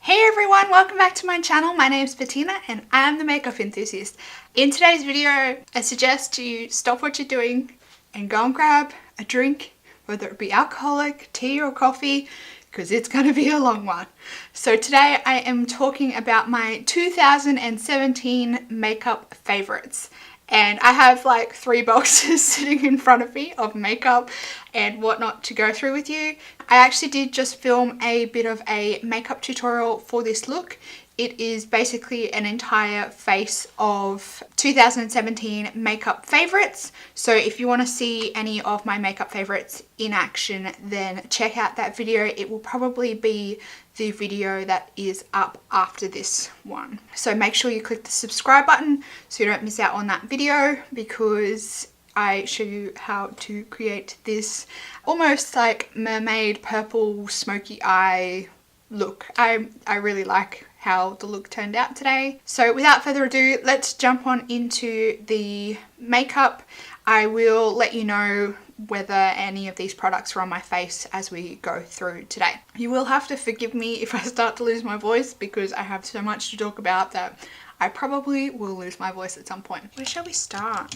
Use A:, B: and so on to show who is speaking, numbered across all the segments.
A: Hey everyone, welcome back to my channel. My name is Bettina and I am the makeup enthusiast. In today's video, I suggest you stop what you're doing and go and grab a drink, whether it be alcoholic, tea or coffee, because it's going to be a long one. So today I am talking about my 2017 makeup favorites. And I have like 3 boxes sitting in front of me of makeup and whatnot to go through with you. I actually did just film a bit of a makeup tutorial for this look. It is basically an entire face of 2017 makeup favorites. So if you want to see any of my makeup favorites in action, then check out that video. It will probably be the video that is up after this one. So make sure you click the subscribe button so you don't miss out on that video, because I show you how to create this almost like mermaid purple smoky eye look. I really like how the look turned out today. So without further ado, let's jump on into the makeup. I will let you know whether any of these products are on my face as we go through today. You will have to forgive me if I start to lose my voice, because I have so much to talk about that I probably will lose my voice at some point. Where shall we start?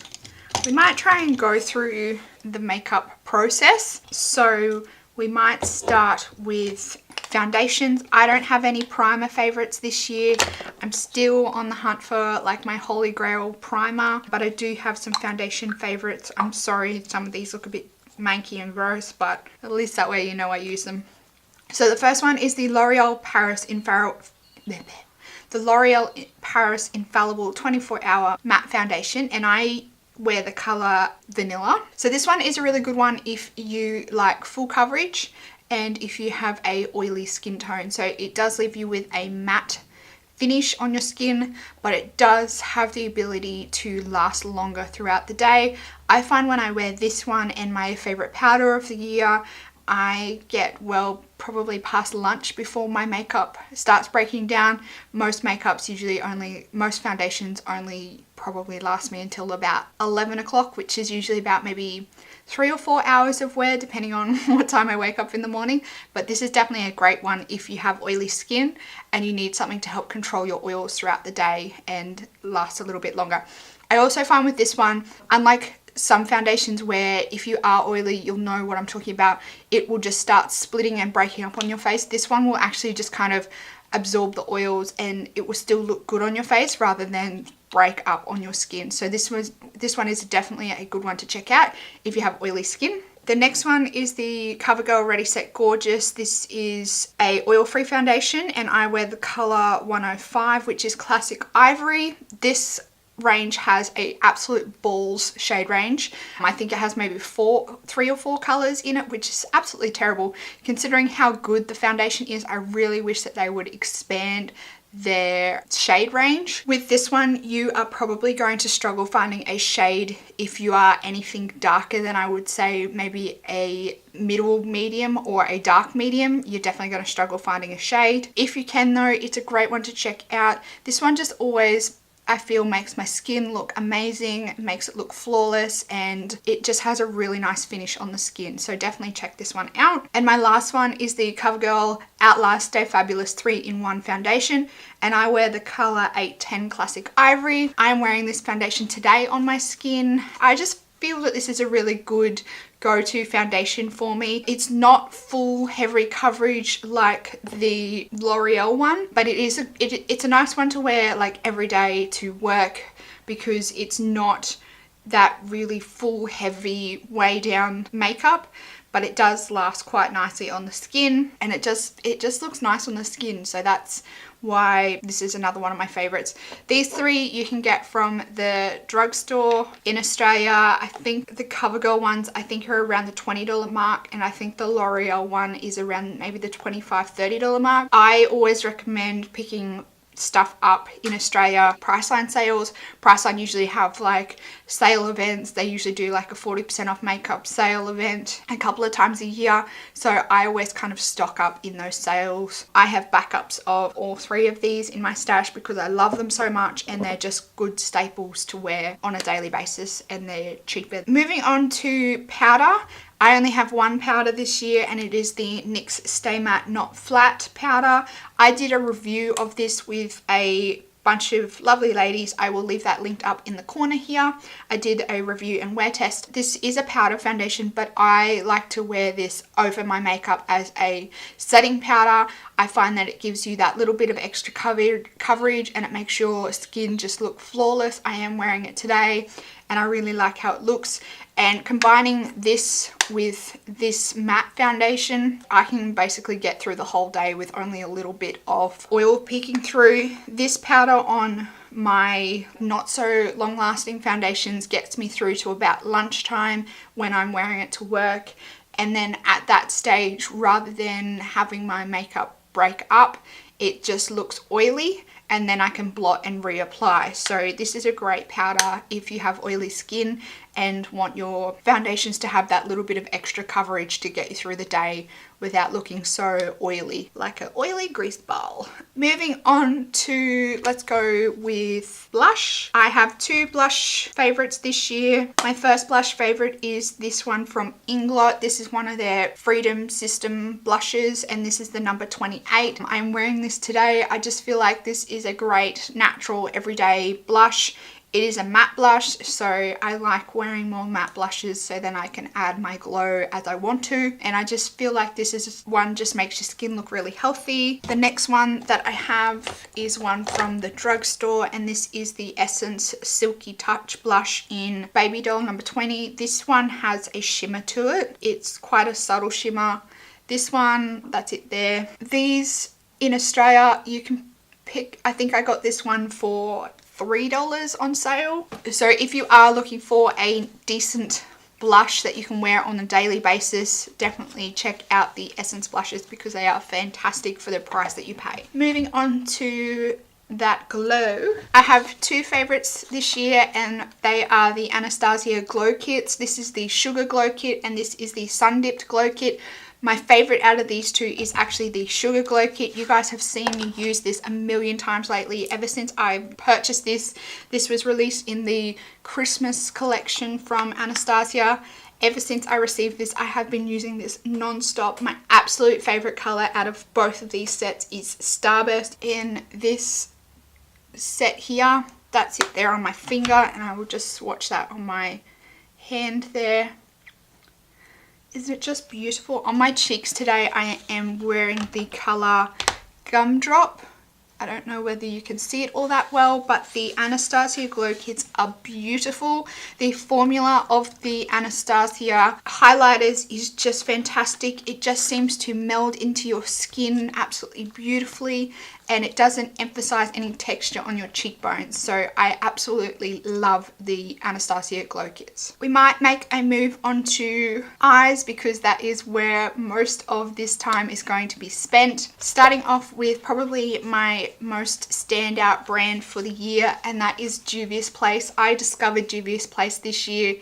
A: We might try and go through the makeup process. So we might start with foundations. I don't have any primer favorites this year. I'm still on the hunt for like my holy grail primer, but I do have some foundation favorites. I'm sorry, some of these look a bit manky and gross, but at least that way you know I use them. So the first one is the L'Oreal Paris Infallible 24-hour matte foundation, and I wear the color Vanilla. So this one is a really good one if you like full coverage and if you have a oily skin tone. So it does leave you with a matte finish on your skin, but it does have the ability to last longer throughout the day. I find when I wear this one and my favorite powder of the year, I get well probably past lunch before my makeup starts breaking down. Most foundations only probably last me until about 11 o'clock, which is usually about maybe 3 or 4 hours of wear depending on what time I wake up in the morning. But this is definitely a great one if you have oily skin and you need something to help control your oils throughout the day and last a little bit longer. I also find with this one, unlike some foundations where if you are oily, you'll know what I'm talking about, it will just start splitting and breaking up on your face. This one will actually just kind of absorb the oils and it will still look good on your face rather than break up on your skin. So this one is definitely a good one to check out if you have oily skin. The next one is the Covergirl Ready Set Gorgeous. This is a oil-free foundation and I wear the color 105, which is Classic Ivory. This range has a absolute balls shade range. I think it has maybe 3 or 4 colors in it, which is absolutely terrible considering how good the foundation is. I really wish that they would expand their shade range. With this one, you are probably going to struggle finding a shade if you are anything darker than, I would say, maybe a middle medium or a dark medium. You're definitely going to struggle finding a shade. If you can though, it's a great one to check out. This one just always, I feel, makes my skin look amazing, makes it look flawless, and it just has a really nice finish on the skin. So definitely check this one out. And my last one is the Covergirl Outlast Stay Fabulous 3-in-1 foundation, and I wear the color 810 Classic Ivory. I'm wearing this foundation today on my skin. I just feel that this is a really good go-to foundation for me. It's not full heavy coverage like the L'Oreal one, but it's a nice one to wear like every day to work, because it's not that really full heavy way down makeup, but it does last quite nicely on the skin, and it just looks nice on the skin. So that's why this is another one of my favorites. These 3 you can get from the drugstore in Australia. I think the Covergirl ones are around the $20 mark, and I think the L'Oreal one is around maybe the $25-$30 mark. I always recommend picking stuff up in Australia. Priceline sales. Priceline usually have like sale events. They usually do like a 40% off makeup sale event a couple of times a year. So I always kind of stock up in those sales. I have backups of all 3 of these in my stash because I love them so much, and they're just good staples to wear on a daily basis, and they're cheaper. Moving on to powder. I only have one powder this year, and it is the NYX Stay Matte Not Flat powder. I did a review of this with a bunch of lovely ladies. I will leave that linked up in the corner here. I did a review and wear test. This is a powder foundation, but I like to wear this over my makeup as a setting powder. I find that it gives you that little bit of extra coverage and it makes your skin just look flawless. I am wearing it today and I really like how it looks. And combining this with this matte foundation, I can basically get through the whole day with only a little bit of oil peeking through. This powder on my not so long lasting foundations gets me through to about lunchtime when I'm wearing it to work. And then at that stage, rather than having my makeup break up, it just looks oily, and then I can blot and reapply. So this is a great powder if you have oily skin and want your foundations to have that little bit of extra coverage to get you through the day without looking so oily, like an oily greased ball. Moving on to, let's go with blush. I have two blush favorites this year. My first blush favorite is this one from Inglot. This is one of their Freedom System blushes, and this is the number 28. I'm wearing this today. I just feel like this is a great natural everyday blush. It is a matte blush, so I like wearing more matte blushes so then I can add my glow as I want to. And I just feel like this is one just makes your skin look really healthy. The next one that I have is one from the drugstore, and this is the Essence Silky Touch Blush in Babydoll number 20. This one has a shimmer to it. It's quite a subtle shimmer. This one, that's it there. These in Australia, you can pick, I think I got this one for $3 on sale. So if you are looking for a decent blush that you can wear on a daily basis, definitely check out the Essence blushes because they are fantastic for the price that you pay. Moving on to that glow, I have two favorites this year, and they are the Anastasia Glow Kits. This is the Sugar Glow Kit and this is the Sundipped Glow Kit. My favorite out of these two is actually the Sugar Glow Kit. You guys have seen me use this a million times lately. Ever since I purchased this, this was released in the Christmas collection from Anastasia. Ever since I received this, I have been using this non-stop. My absolute favorite color out of both of these sets is Starburst. In this set here, that's it there on my finger, and I will just swatch that on my hand there. Isn't it just beautiful? On my cheeks today, I am wearing the color Gumdrop. I don't know whether you can see it all that well, but the Anastasia Glow Kits are beautiful. The formula of the Anastasia highlighters is just fantastic. It just seems to meld into your skin absolutely beautifully, and it doesn't emphasize any texture on your cheekbones. So I absolutely love the Anastasia Glow Kits. We might make a move onto eyes because that is where most of this time is going to be spent. Starting off with probably my most standout brand for the year, and that is Juvia's Place. I discovered Juvia's Place this year,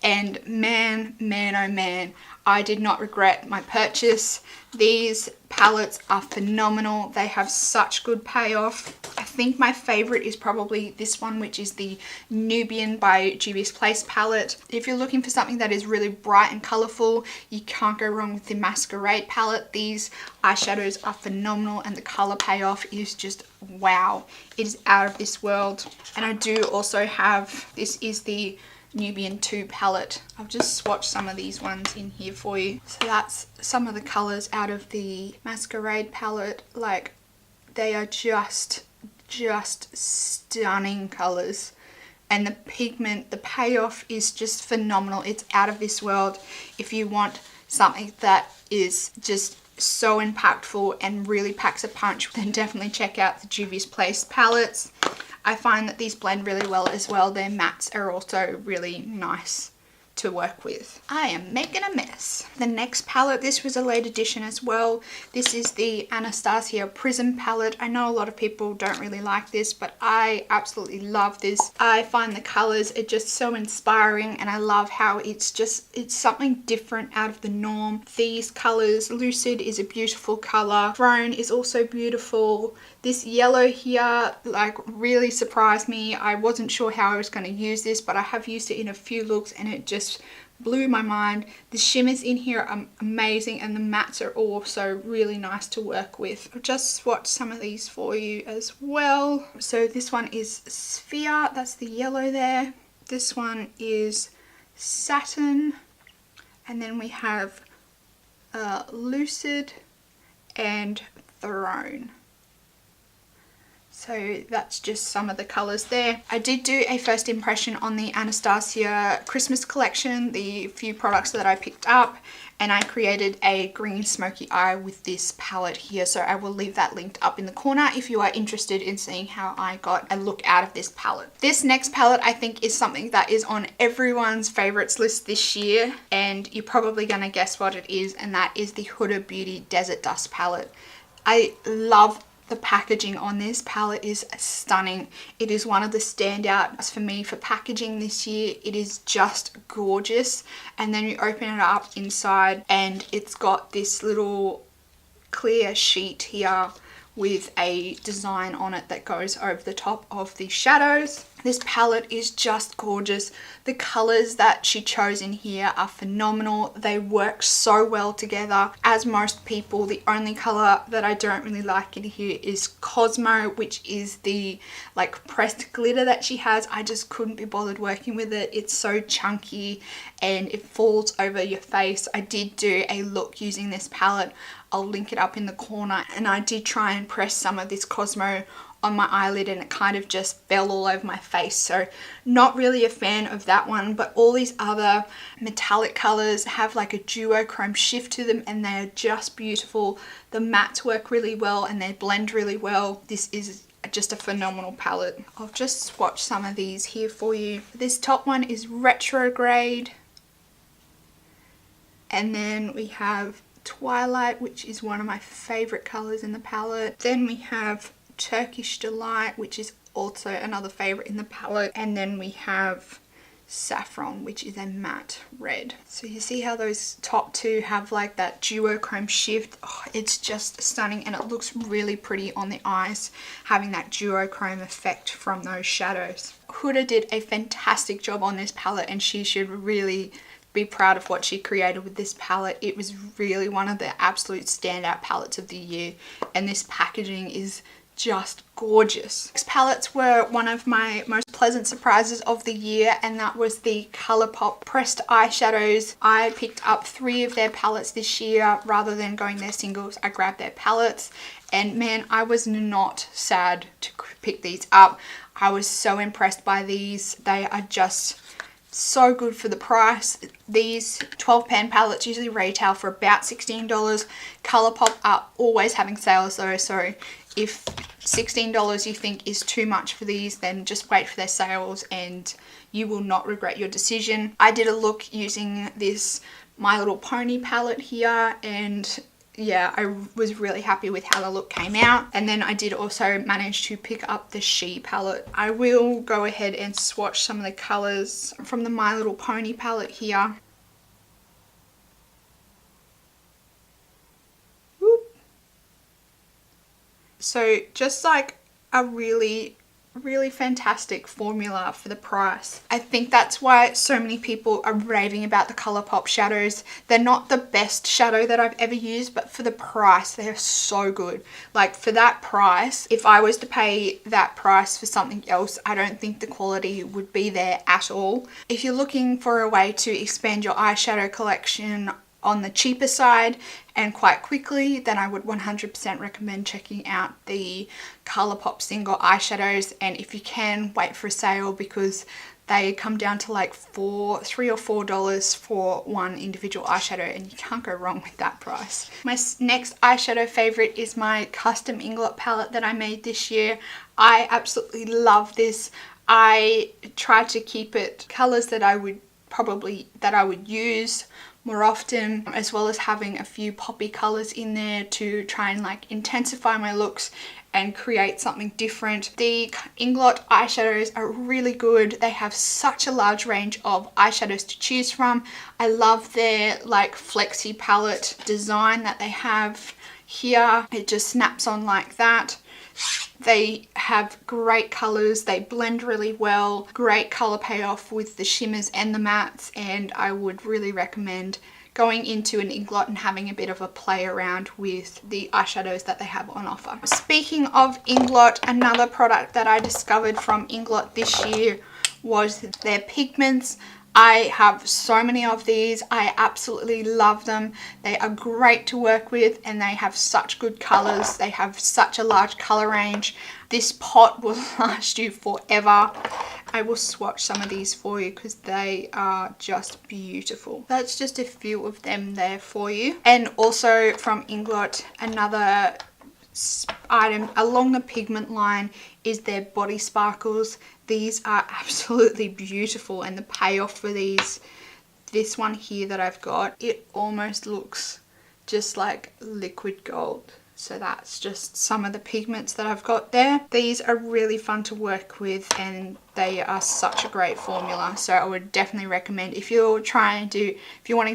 A: and man, oh man, I did not regret my purchase. These palettes are phenomenal. They have such good payoff. I think my favorite is probably this one, which is the Nubian by Juvia's Place palette. If you're looking for something that is really bright and colorful, you can't go wrong with the Masquerade palette. These eyeshadows are phenomenal and the color payoff is just wow. It is out of this world. And I do also have, this is the Nubian 2 palette. I've just swatched some of these ones in here for you. So that's some of the colors out of the Masquerade palette. Like, they are just stunning colors, and the pigment, the payoff is just phenomenal. It's out of this world. If you want something that is just so impactful and really packs a punch, then definitely check out the Juvia's Place palettes. I find that these blend really well as well. Their mattes are also really nice to work with. I am making a mess. The next palette, this was a late edition as well. This is the Anastasia Prism Palette. I know a lot of people don't really like this, but I absolutely love this. I find the colors are just so inspiring, and I love how it's something different out of the norm. These colors, Lucid is a beautiful color. Throne is also beautiful. This yellow here, like, really surprised me. I wasn't sure how I was going to use this, but I have used it in a few looks and it just blew my mind. The shimmers in here are amazing, and the mattes are also really nice to work with. I'll just swatch some of these for you as well. So this one is Sphere, that's the yellow there. This one is Satin, and then we have Lucid and Throne. So that's just some of the colours there. I did do a first impression on the Anastasia Christmas collection, the few products that I picked up, and I created a green smoky eye with this palette here. So I will leave that linked up in the corner if you are interested in seeing how I got a look out of this palette. This next palette I think is something that is on everyone's favourites list this year, and you're probably going to guess what it is, and that is the Huda Beauty Desert Dust palette. I love the packaging on this palette, is stunning. It is one of the standouts for me for packaging this year. It is just gorgeous. And then you open it up inside and it's got this little clear sheet here with a design on it that goes over the top of the shadows. This palette is just gorgeous. The colours that she chose in here are phenomenal. They work so well together. As most people, the only colour that I don't really like in here is Cosmo, which is the like pressed glitter that she has. I just couldn't be bothered working with it. It's so chunky and it falls over your face. I did do a look using this palette. I'll link it up in the corner, and I did try and press some of this Cosmo on my eyelid and it kind of just fell all over my face, so not really a fan of that one. But all these other metallic colors have like a duochrome shift to them and they are just beautiful. The mattes work really well and they blend really well. This is just a phenomenal palette. I'll just swatch some of these here for you. This top one is Retrograde, and then we have Twilight, which is one of my favorite colors in the palette. Then we have Turkish Delight, which is also another favorite in the palette, and then we have Saffron, which is a matte red. So you see how those top two have like that duochrome shift. Oh, it's just stunning, and it looks really pretty on the eyes, having that duochrome effect from those shadows. Huda did a fantastic job on this palette, and she should really be proud of what she created with this palette. It was really one of the absolute standout palettes of the year, and this packaging is just gorgeous. These palettes were one of my most pleasant surprises of the year, and that was the Colourpop pressed eyeshadows. I picked up 3 of their palettes this year. Rather than going their singles, I grabbed their palettes, and man, I was not sad to pick these up. I was so impressed by these. They are just so good for the price. These 12 pan palettes usually retail for about $16. Colourpop are always having sales though, so if $16 you think is too much for these, then just wait for their sales and you will not regret your decision. I did a look using this My Little Pony palette here, and yeah, I was really happy with how the look came out. And then I did also manage to pick up the She palette. I will go ahead and swatch some of the colours from the My Little Pony palette here. Whoop. So just like a really fantastic formula for the price. I think that's why so many people are raving about the Colourpop shadows. They're not the best shadow that I've ever used, but for the price, they're so good. Like for that price, if I was to pay that price for something else, I don't think the quality would be there at all. If you're looking for a way to expand your eyeshadow collection on the cheaper side and quite quickly, then I would 100% recommend checking out the Colourpop single eyeshadows. And if you can, wait for a sale, because they come down to like $3 or $4 for one individual eyeshadow, and you can't go wrong with that price. My next eyeshadow favorite is my custom Inglot palette that I made this year. I absolutely love this. I tried to keep it colors that I would use more often, as well as having a few poppy colors in there to try and like intensify my looks and create something different. The Inglot eyeshadows are really good. They have such a large range of eyeshadows to choose from. I love their like flexi palette design that they have here. It just snaps on like that. They have great colours, they blend really well, great colour payoff with the shimmers and the mattes, and I would really recommend going into an Inglot and having a bit of a play around with the eyeshadows that they have on offer. Speaking of Inglot, another product that I discovered from Inglot this year was their pigments. I have so many of these. I absolutely love them. They are great to work with and they have such good colours. They have such a large colour range. This pot will last you forever. I will swatch some of these for you because they are just beautiful. That's just a few of them there for you. And also from Inglot, another item along the pigment line is their body sparkles. These are absolutely beautiful, and the payoff for these, this one here that I've got, it almost looks just like liquid gold. So that's just some of the pigments that I've got there. These are really fun to work with and they are such a great formula. So I would definitely recommend, if you're wanting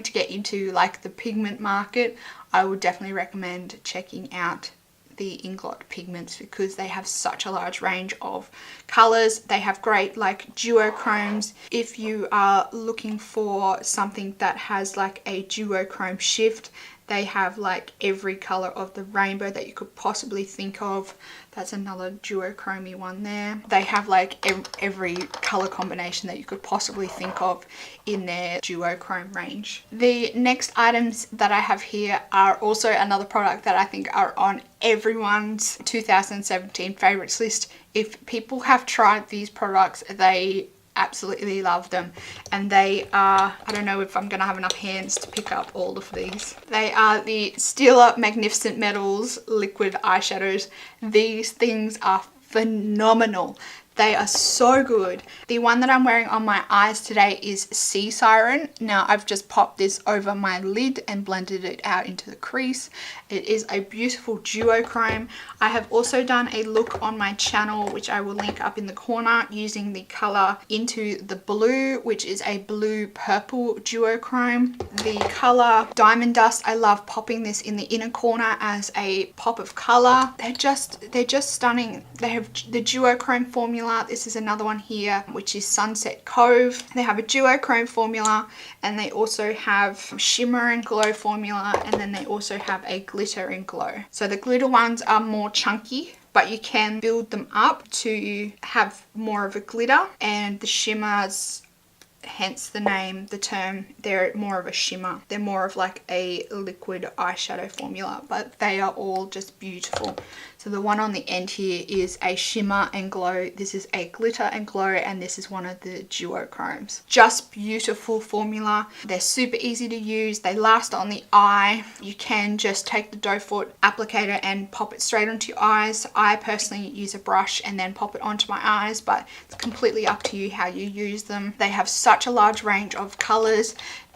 A: to get into like the pigment market, I would definitely recommend checking out the Inglot pigments because they have such a large range of colors. They have great like duochromes. If you are looking for something that has like a duochrome shift, they have like every color of the rainbow that you could possibly think of. That's another duochromy one there. They have like every color combination that you could possibly think of in their duochrome range. The next items that I have here are also another product that I think are on everyone's 2017 favorites list. If people have tried these products, they absolutely love them, and they are, I don't know if I'm gonna have enough hands to pick up all of these. They are the Stila Magnificent Metals liquid eyeshadows. These things are phenomenal. They are so good. The one that I'm wearing on my eyes today is Sea Siren. Now I've just popped this over my lid and blended it out into the crease. It is a beautiful duochrome. I have also done a look on my channel, which I will link up in the corner, using the color Into the Blue, which is a blue purple duochrome. The color Diamond Dust, I love popping this in the inner corner as a pop of color. They're just stunning. They have the duochrome formula. This is another one here, which is Sunset Cove. They have a duochrome formula, and they also have shimmer and glow formula, and then they also have a glitter and glow. So the glitter ones are more chunky, but you can build them up to have more of a glitter, and the shimmers, hence the name, the term, they're more of a shimmer. They're more of like a liquid eyeshadow formula, but they are all just beautiful. So the one on the end here is a shimmer and glow. This is a glitter and glow, and this is one of the duochromes. Just beautiful formula. They're super easy to use. They last on the eye. You can just take the doe foot applicator and pop it straight onto your eyes. I personally use a brush and then pop it onto my eyes, but it's completely up to you how you use them. They have such a large range of colors.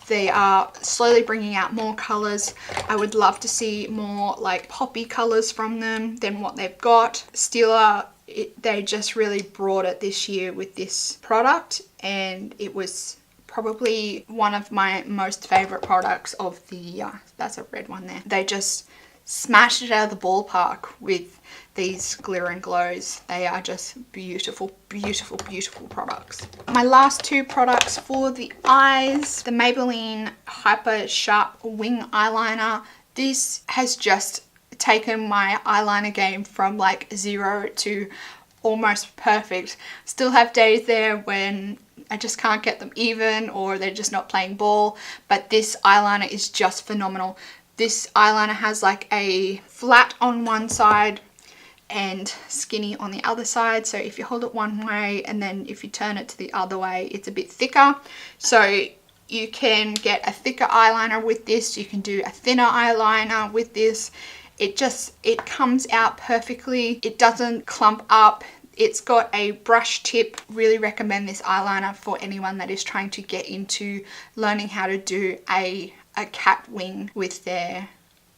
A: They are slowly bringing out more colors. I would love to see more like poppy colors from them than what they've got. Stila, they just really brought it this year with this product, and it was probably one of my most favorite products of the year. That's a red one there. They just smashed it out of the ballpark with these glitter and glows. They are just beautiful, beautiful, beautiful products. My last two products for the eyes, the Maybelline Hyersharp Wing Eyeliner. This has just taken my eyeliner game from like 0 to almost perfect. Still have days there when I just can't get them even, or they're just not playing ball, but this eyeliner is just phenomenal. This eyeliner has like a flat on one side and skinny on the other side. So if you hold it one way and then if you turn it to the other way, it's a bit thicker. So you can get a thicker eyeliner with this. You can do a thinner eyeliner with this. It comes out perfectly. It doesn't clump up. It's got a brush tip. Really recommend this eyeliner for anyone that is trying to get into learning how to do a cat wing with their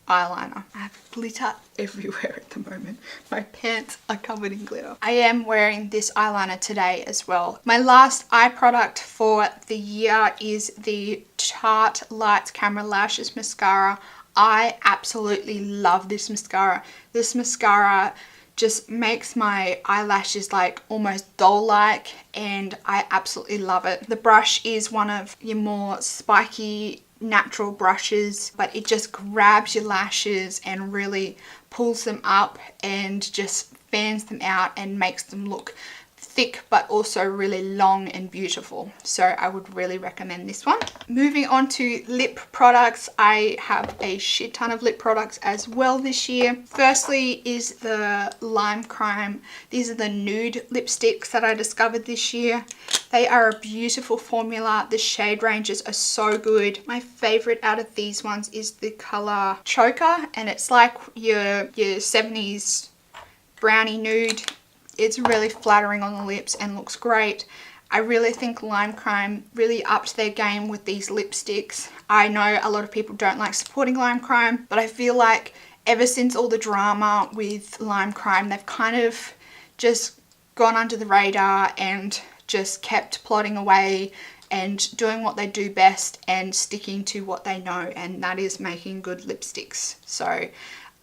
A: eyeliner. I have glitter everywhere at the moment. My pants are covered in glitter. I am wearing this eyeliner today as well. My last eye product for the year is the Tarte Lights Camera Lashes Mascara. I absolutely love this mascara. This mascara just makes my eyelashes like almost doll-like, and I absolutely love it. The brush is one of your more spiky natural brushes, but it just grabs your lashes and really pulls them up and just fans them out and makes them look thick but also really long and beautiful. So I would really recommend this one. Moving on to lip products, I have a shit ton of lip products as well this year. Firstly is the Lime Crime. These are the nude lipsticks that I discovered this year. They are a beautiful formula. The shade ranges are so good. My favorite out of these ones is the color Choker, and it's like your 70s brownie nude. It's really flattering on the lips and looks great. I really think Lime Crime really upped their game with these lipsticks. I know a lot of people don't like supporting Lime Crime, but I feel like ever since all the drama with Lime Crime, they've kind of just gone under the radar and just kept plodding away and doing what they do best and sticking to what they know, and that is making good lipsticks. So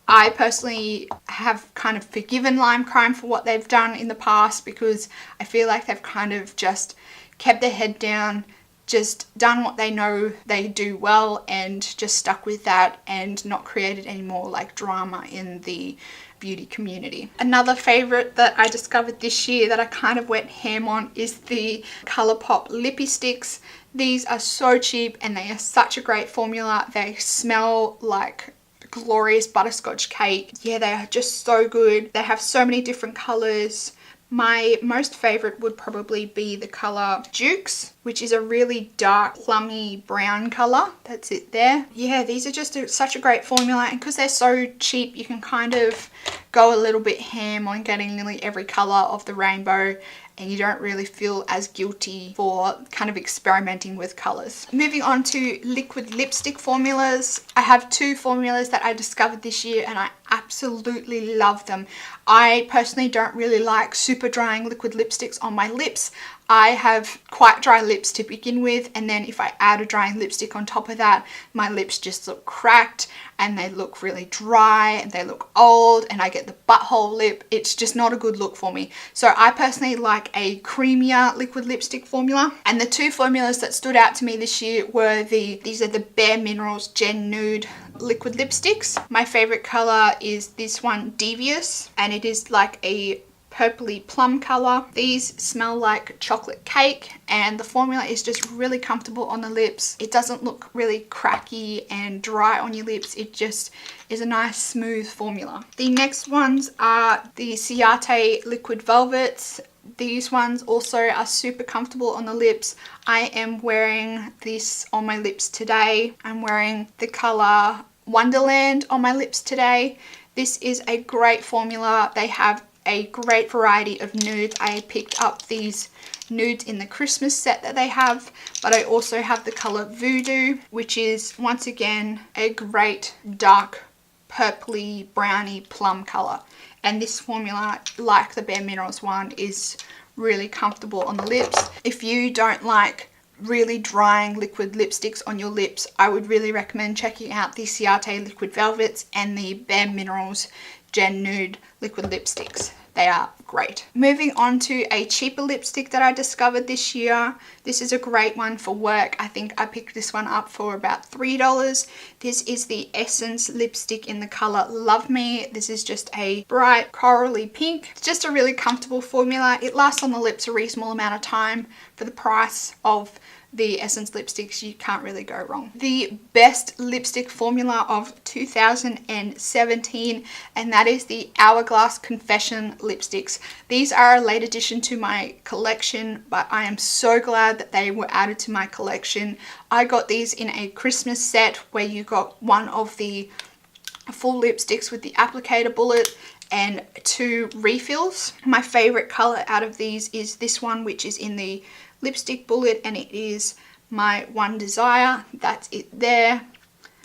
A: I personally have kind of forgiven Lime Crime for what they've done in the past, because I feel like they've kind of just kept their head down, just done what they know they do well and just stuck with that and not created any more like drama in the beauty community. Another favorite that I discovered this year that I kind of went ham on is the Colourpop Lippie sticks. These are so cheap and they are such a great formula. They smell like glorious butterscotch cake. Yeah, they are just so good. They have so many different colors. My most favorite would probably be the color Dukes, which is a really dark plummy brown color. That's it there. Yeah, these are just such a great formula, and because they're so cheap you can kind of go a little bit ham on getting nearly every color of the rainbow, and you don't really feel as guilty for kind of experimenting with colors. Moving on to liquid lipstick formulas. I have two formulas that I discovered this year and I absolutely love them. I personally don't really like super drying liquid lipsticks on my lips. I have quite dry lips to begin with, and then if I add a drying lipstick on top of that, my lips just look cracked and they look really dry and they look old, and I get the butthole lip. It's just not a good look for me. So I personally like a creamier liquid lipstick formula, and the two formulas that stood out to me this year were these are the Bare Minerals Gen Nude liquid lipsticks. My favorite color is this one, Devious, and it is like a purpley plum color. These smell like chocolate cake, and the formula is just really comfortable on the lips. It doesn't look really cracky and dry on your lips. It just is a nice smooth formula. The next ones are the Ciate Liquid Velvets. These ones also are super comfortable on the lips. I am wearing this on my lips today. I'm wearing the color Wonderland on my lips today. This is a great formula. They have a great variety of nudes. I picked up these nudes in the Christmas set that they have, but I also have the color Voodoo, which is once again a great dark purpley browny plum color. And this formula, like the Bare Minerals one, is really comfortable on the lips. If you don't like really drying liquid lipsticks on your lips, I would really recommend checking out the Ciate Liquid Velvets and the Bare Minerals Gen Nude liquid lipsticks. They are great. Moving on to a cheaper lipstick that I discovered this year. This is a great one for work. I think I picked this one up for about $3. This is the Essence lipstick in the color Love Me. This is just a bright corally pink. It's just a really comfortable formula. It lasts on the lips a reasonable amount of time. For the price of the Essence lipsticks, you can't really go wrong. The best lipstick formula of 2017, and that is the Hourglass Confession lipsticks. These are a late addition to my collection, but I am so glad that they were added to my collection. I got these in a Christmas set where you got one of the full lipsticks with the applicator bullet and 2 refills. My favorite color out of these is this one, which is in the lipstick bullet, and it is my One Desire. That's it there.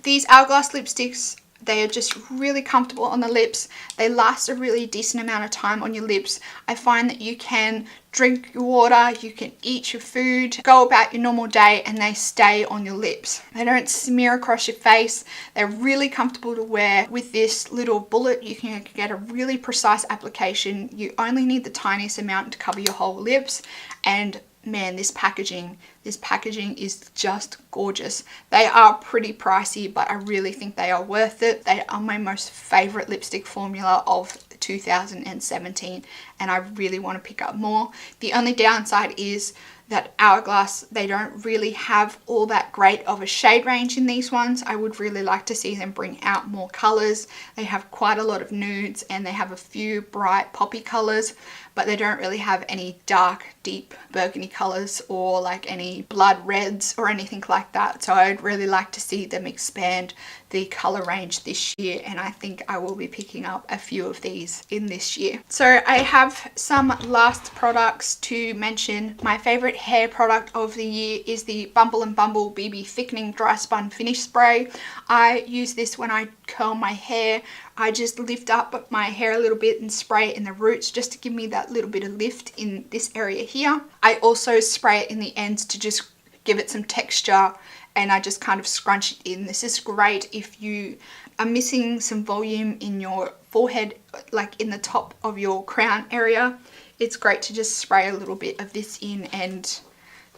A: These Hourglass lipsticks They are just really comfortable on the lips. They last a really decent amount of time on your lips. I find that you can drink your water, you can eat your food, go about your normal day, and they stay on your lips. They don't smear across your face. They're really comfortable to wear. With this little bullet, you can get a really precise application. You only need the tiniest amount to cover your whole lips, and man, this packaging is just gorgeous. They are pretty pricey, but I really think they are worth it. They are my most favorite lipstick formula of 2017, and I really want to pick up more. The only downside is that Hourglass, they don't really have all that great of a shade range in these ones. I would really like to see them bring out more colors. They have quite a lot of nudes and they have a few bright poppy colors, but they don't really have any dark, deep burgundy colors or like any blood reds or anything like that. So I'd really like to see them expand the color range this year, and I think I will be picking up a few of these in this year. So I have some last products to mention. My favorite hair product of the year is the Bumble and Bumble BB Thickening Dry Spun Finish Spray. I use this when I curl my hair. I just lift up my hair a little bit and spray it in the roots just to give me that little bit of lift in this area here. I also spray it in the ends to just give it some texture, and I just kind of scrunch it in. This is great if you are missing some volume in your forehead, like in the top of your crown area. It's great to just spray a little bit of this in and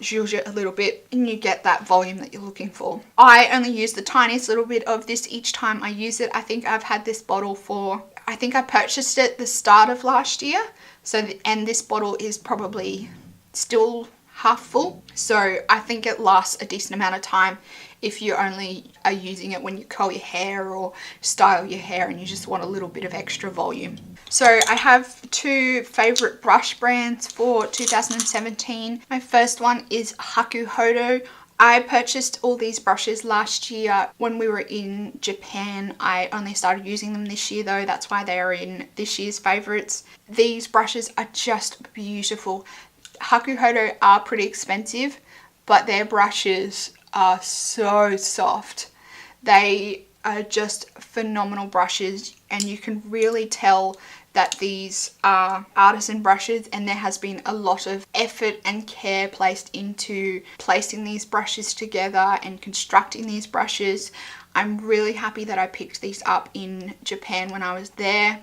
A: zhuzh it a little bit, and you get that volume that you're looking for. I only use the tiniest little bit of this each time I use it. I think I've had this bottle for, I think I purchased it the start of last year. And this bottle is probably still half full. So I think it lasts a decent amount of time if you only are using it when you curl your hair or style your hair and you just want a little bit of extra volume. So I have two favorite brush brands for 2017. My first one is Hakuhodo. I purchased all these brushes last year when we were in Japan. I only started using them this year though. That's why they are in this year's favorites. These brushes are just beautiful. Hakuhodo are pretty expensive, but their brushes are so soft. They are just phenomenal brushes, and you can really tell that these are artisan brushes, and there has been a lot of effort and care placed into placing these brushes together and constructing these brushes. I'm really happy that I picked these up in Japan when I was there.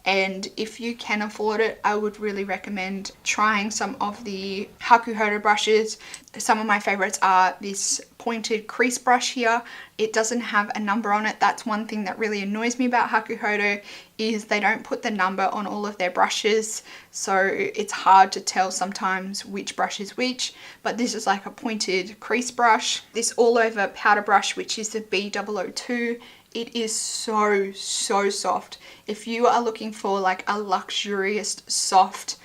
A: And if you can afford it, I would really recommend trying some of the Hakuhodo brushes. Some of my favorites are this pointed crease brush here. It doesn't have a number on it. That's one thing that really annoys me about Hakuhodo, is they don't put the number on all of their brushes. So it's hard to tell sometimes which brush is which, but this is like a pointed crease brush. This all over powder brush, which is the B002. It is so soft. If you are looking for like a luxurious soft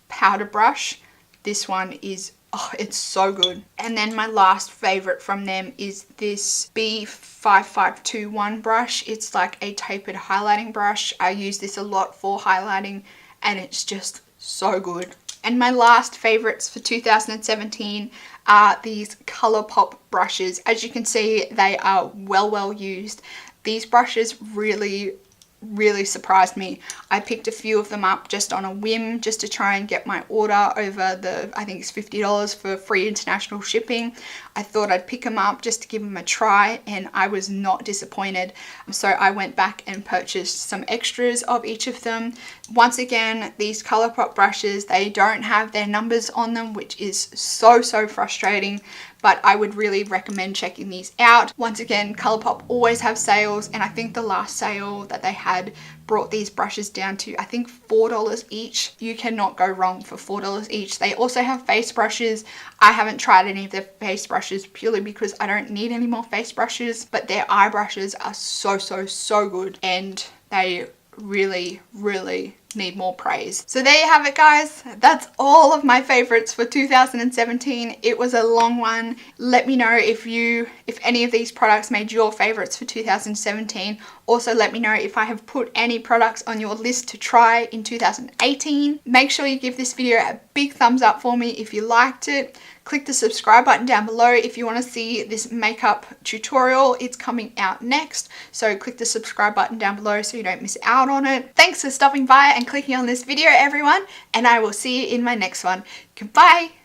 A: powder brush, this one is, oh, it's so good. And then my last favorite from them is this B5521 brush. It's like a tapered highlighting brush. I use this a lot for highlighting, and it's just so good. And my last favorites for 2017 are these Colourpop brushes. As you can see, they are well used. These brushes really surprised me. I picked a few of them up just on a whim, just to try and get my order over the, I think it's $50 for free international shipping. I thought I'd pick them up just to give them a try, and I was not disappointed. So I went back and purchased some extras of each of them. Once again, these Colourpop brushes, they don't have their numbers on them, which is so frustrating, but I would really recommend checking these out. Once again, Colourpop always have sales, and I think the last sale that they had brought these brushes down to, I think, $4 each. You cannot go wrong for $4 each. They also have face brushes. I haven't tried any of their face brushes purely because I don't need any more face brushes, but their eye brushes are so good, and they really need more praise. So there you have it, guys. That's all of my favorites for 2017. It was a long one. Let me know if any of these products made your favorites for 2017. Also, let me know if I have put any products on your list to try in 2018. Make sure you give this video a big thumbs up for me if you liked it. Click the subscribe button down below if you want to see this makeup tutorial. It's coming out next, so click the subscribe button down below so you don't miss out on it. Thanks for stopping by and clicking on this video, everyone, and I will see you in my next one. Goodbye!